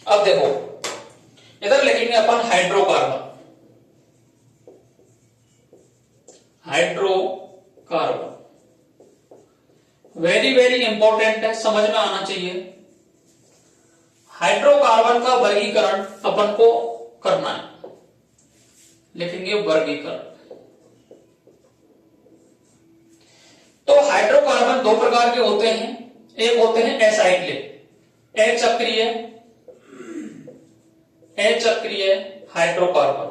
अब देखो इधर लिखेंगे अपन hydrocarbon, hydrocarbon very very important है, समझ में आना चाहिए। हाइड्रोकार्बन का वर्गीकरण अपन को करना है, लिखेंगे वर्गीकरण। तो हाइड्रोकार्बन दो प्रकार के होते हैं, एक होते हैं एसाइक्लिक, अचक्रीय हाइड्रोकार्बन,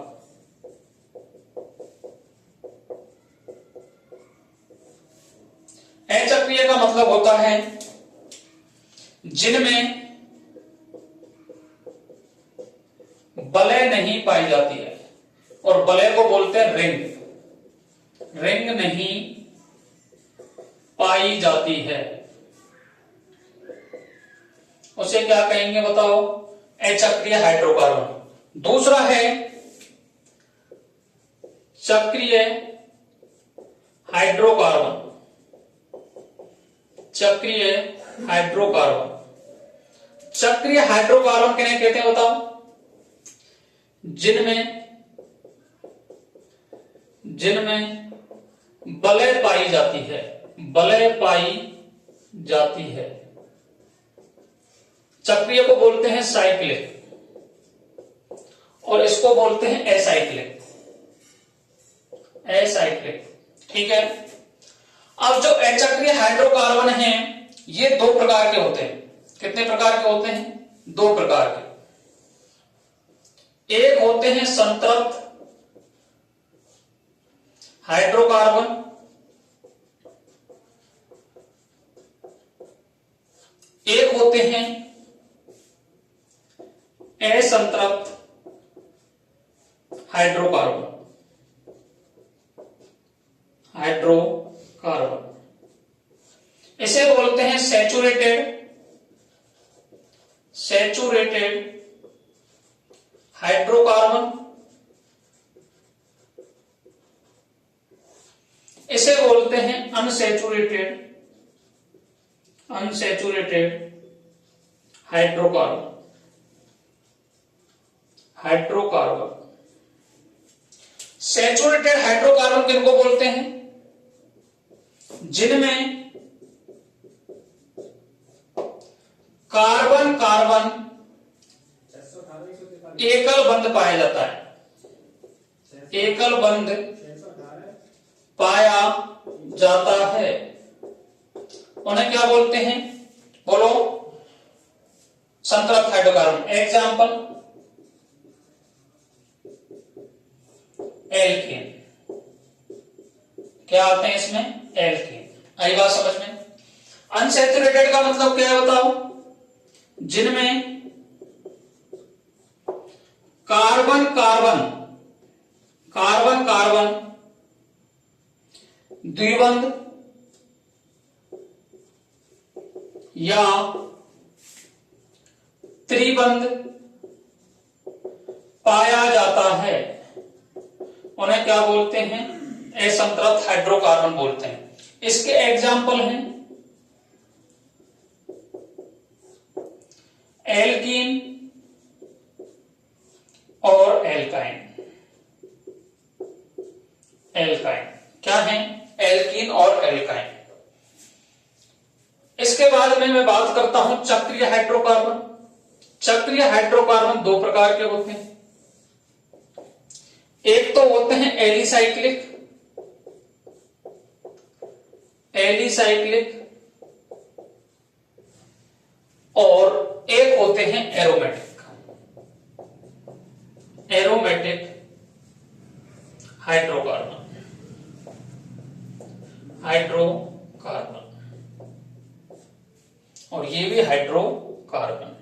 अचक्रीय का मतलब होता है जिनमें वलय नहीं पाई जाती है, और वलय को बोलते हैं रिंग, रिंग नहीं पाई जाती है, उसे क्या कहेंगे बताओ? अचक्रीय हाइड्रोकार्बन। दूसरा है चक्रीय हाइड्रोकार्बन, चक्रीय हाइड्रोकार्बन। चक्रीय हाइड्रोकार्बन किन्हें कहते हैं बताओ? जिनमें वलय पाई जाती है, वलय पाई जाती है। चक्रीय को बोलते हैं साइक्लिक और इसको बोलते हैं एसाइक्लिक, एसाइक्लिक। ठीक है। अब जो अचक्रीय हाइड्रोकार्बन हैं ये दो प्रकार के होते हैं। कितने प्रकार के होते हैं? दो प्रकार के। एक होते हैं संतृप्त हाइड्रोकार्बन, एक होते हैं असंतृप्त हाइड्रोकार्बन, हाइड्रोकार्बन। इसे बोलते हैं सैचुरेटेड हाइड्रोकार्बन, इसे बोलते हैं unsaturated hydrocarbon, hydrocarbon. Saturated hydrocarbon किनको बोलते हैं? जिनमें कार्बन कार्बन एकल बंध पाया जाता है, एकल बंध पाया जाता है, उन्हें क्या बोलते हैं? बोलो। संतृप्त हाइड्रोकार्बन। Example alkene. क्या आते हैं इसमें? एल्केन। आई बात समझ में? अनसैचुरेटेड का मतलब क्या है बताओ? जिनमें कार्बन कार्बन द्विबंध या त्रिबंध पाया जाता है, उन्हें क्या बोलते हैं? असंतृप्त हाइड्रोकार्बन बोलते हैं। इसके एग्जाम्पल हैं एल्कीन और एल्काइन। एल्काइन क्या है? एल्कीन और एल्काइन। इसके बाद में मैं बात करता हूं चक्रीय हाइड्रोकार्बन। चक्रीय हाइड्रोकार्बन दो प्रकार के होते हैं। एक तो होते हैं एलिसाइक्लिक, और एक होते हैं एरोमेटिक, हाइड्रोकार्बन, और ये भी हाइड्रोकार्बन।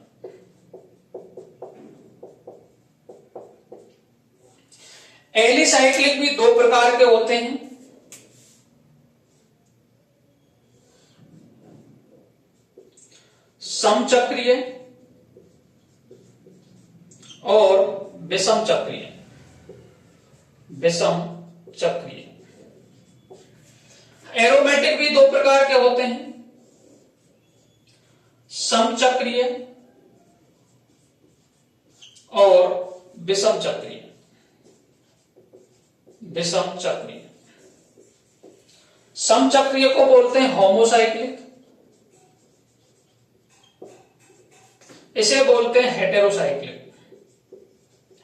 एलिसाइक्लिक भी दो प्रकार के होते हैं। समचक्रीय और विषम चक्रीय। एरोमेटिक भी दो प्रकार के होते हैं, समचक्रीय और विषम चक्रीय। विषम चक्रीय। समचक्रीय को बोलते हैं होमोसाइक्लिक, इसे बोलते हैं हेटेरोसाइक्लिक।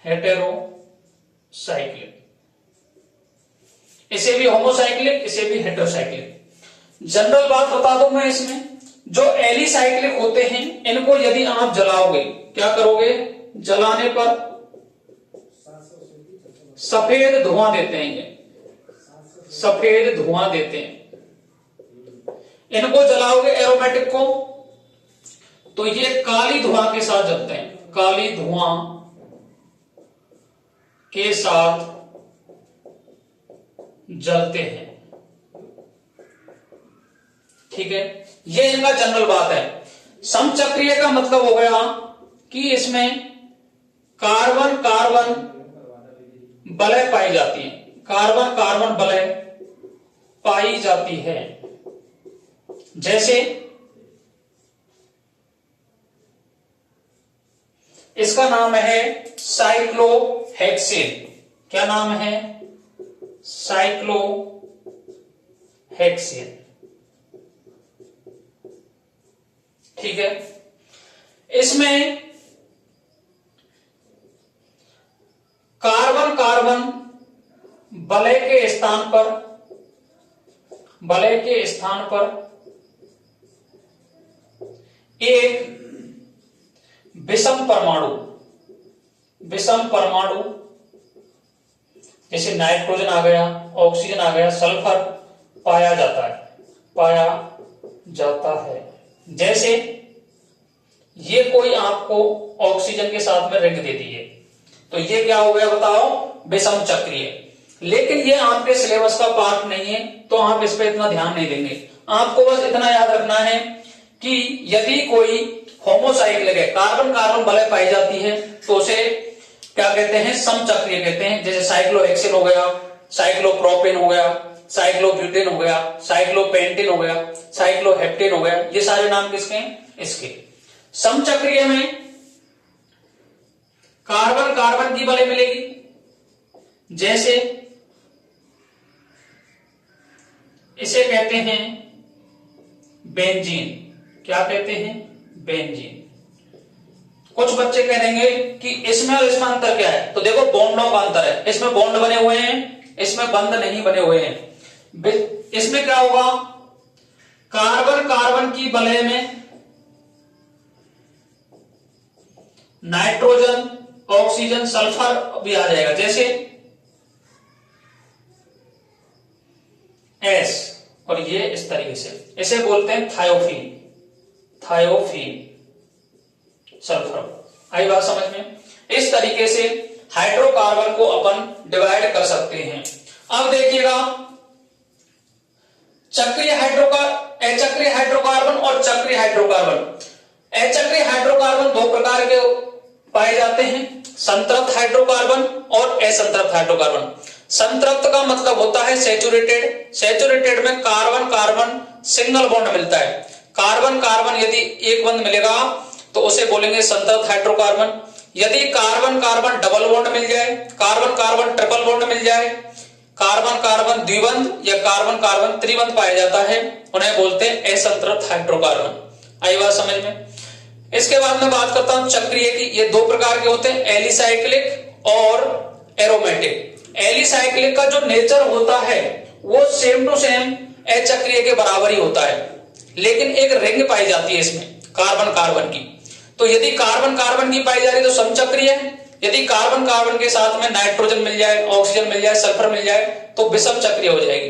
हेटेरोसाइक्लिक, इसे भी होमोसाइक्लिक, इसे भी हेटेरोसाइक्लिक। जनरल बात बता दूं मैं इसमें, जो एलिसाइक्लिक होते हैं इनको यदि आप जलाओगे, क्या करोगे, जलाने पर सफेद धुआं देते हैं, ये सफेद धुआं देते हैं। इनको जलाओगे एरोमेटिक को, तो ये काली धुआं के साथ जलते हैं, काली धुआं के साथ जलते हैं। ठीक है, ये इनका जनरल बात है। समचक्रीय का मतलब हो गया कि इसमें कार्बन कार्बन वलय पाई जाती है, कार्बन कार्बन वलय पाई जाती है। जैसे इसका नाम है साइक्लोहेक्सेन। क्या नाम है, साइक्लोहेक्सेन। ठीक है, इसमें कार्बन कार्बन वलय के स्थान पर एक विषम परमाणु जैसे नाइट्रोजन आ गया, ऑक्सीजन आ गया, सल्फर पाया जाता है। जैसे ये कोई आपको ऑक्सीजन के साथ में रिंग दे दी है, तो ये क्या हो गया बताओ, विषम चक्रीय। लेकिन ये आपके सिलेबस का पार्ट नहीं है, तो आप इस पे इतना ध्यान नहीं देंगे। आपको बस इतना याद रखना है कि यदि कोई होमोसाइक्लिक है, कार्बन कार्बन वलय पाई जाती है, तो उसे क्या कहते हैं, समचक्रीय कहते हैं। जैसे साइक्लोहेक्सेन हो गया, साइक्लोप्रोपेन हो गया, साइक्लोब्यूटेन हो गया, साइक्लोपेंटेन हो गया, साइक्लोहेप्टेन हो गया, ये सारे नाम किसके हैं, इसके। समचक्रीय में कार्बन कार्बन की वलय मिलेगी, जैसे इसे कहते हैं बेंजीन। क्या कहते हैं, बेंजीन। कुछ बच्चे कह देंगे कि इसमें और इसमें अंतर क्या है, तो देखो बॉन्डों का अंतर है, इसमें बॉन्ड बने हुए हैं, इसमें बंध नहीं बने हुए हैं। इसमें क्या होगा, कार्बन कार्बन की वलय में नाइट्रोजन, ऑक्सीजन, सल्फर भी आ जाएगा, जैसे एस, और ये इस तरीके से, इसे बोलते हैं थायोफीन सल्फर। आई बात समझ में। इस तरीके से हाइड्रोकार्बन को अपन डिवाइड कर सकते हैं। अब देखिएगा, अचक्रीय हाइड्रोकार्बन और चक्रीय हाइड्रोकार्बन। अचक्रीय हाइड्रोकार्बन दो प्रकार के पाए जाते हैं, संतृप्त हाइड्रोकार्बन और असंतृप्त हाइड्रोकार्बन। संतृप्त का मतलब होता है सैचुरेटेड। सैचुरेटेड में कार्बन कार्बन सिंगल बॉन्ड मिलता है। कार्बन कार्बन यदि एक बंध मिलेगा तो उसे बोलेंगे संतृप्त हाइड्रोकार्बन। यदि कार्बन कार्बन डबल बॉन्ड मिल जाए, कार्बन कार्बन ट्रिपल बॉन्ड मिल जाए, कार्बन कार्बन द्विबंध या कार्बन कार्बन त्रिबंध पाया जाता है, उन्हें बोलते हैं असंतृप्त हाइड्रोकार्बन। आई बात समझ में। इसके बाद में बात करता हूं चक्रीय की। ये दो प्रकार के होते हैं, एलिसाइक्लिक और एरोमेटिक। एलिसाइक्लिक का जो नेचर होता है वो सेम टू सेम अचक्रीय के बराबर ही होता है, लेकिन एक रिंग पाई जाती है इसमें कार्बन कार्बन की। तो यदि कार्बन कार्बन की पाई जा रही है तो समचक्रीय है, यदि कार्बन कार्बन के साथ में नाइट्रोजन मिल जाए, ऑक्सीजन मिल जाए, सल्फर मिल जाए तो विषम चक्रीय हो जाएगी।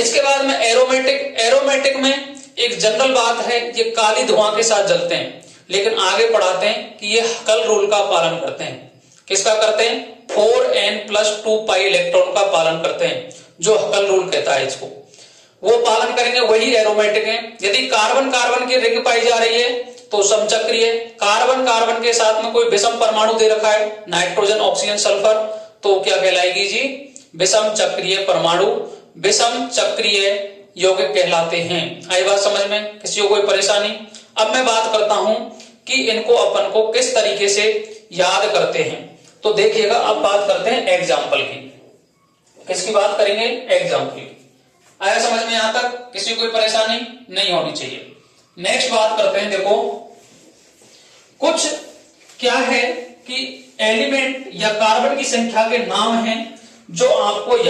इसके बाद में एरोमेटिक। एरोमेटिक में एक जनरल बात है, ये काली धुआं के साथ जलते हैं, लेकिन आगे पढ़ाते हैं कि ये हकल रूल का पालन करते हैं। किसका करते हैं, 4n+2 पाई इलेक्ट्रॉन का पालन करते हैं, जो हकल रूल कहता है इसको, वो पालन करेंगे, वही एरोमेटिक है। यदि कार्बन कार्बन की रिंग पाई जा रही है तो समचक्रीय। कार्बन कार्बन के साथ में कोई विषम परमाणु दे रखा है, नाइट्रोजन, ऑक्सीजन, सल्फर, तो क्या कहलाएगी जी, विषम चक्रीय परमाणु, विषम चक्रीय यौगिक कहलाते हैं। आई बात समझ में, किसी को कोई परेशानी। अब मैं बात करता हूं कि इनको अपन को किस तरीके से याद करते हैं। तो देखिएगा, अब बात करते हैं एग्जाम्पल की। किसकी बात करेंगे? एग्जाम्पल की। आया समझ में? यहां तक किसी को कोई परेशानी नहीं होनी चाहिए। नेक्स्ट बात करते हैं। देखो, कुछ क्या है कि एलिमेंट या कार्बन की संख्या के नाम हैं जो आपको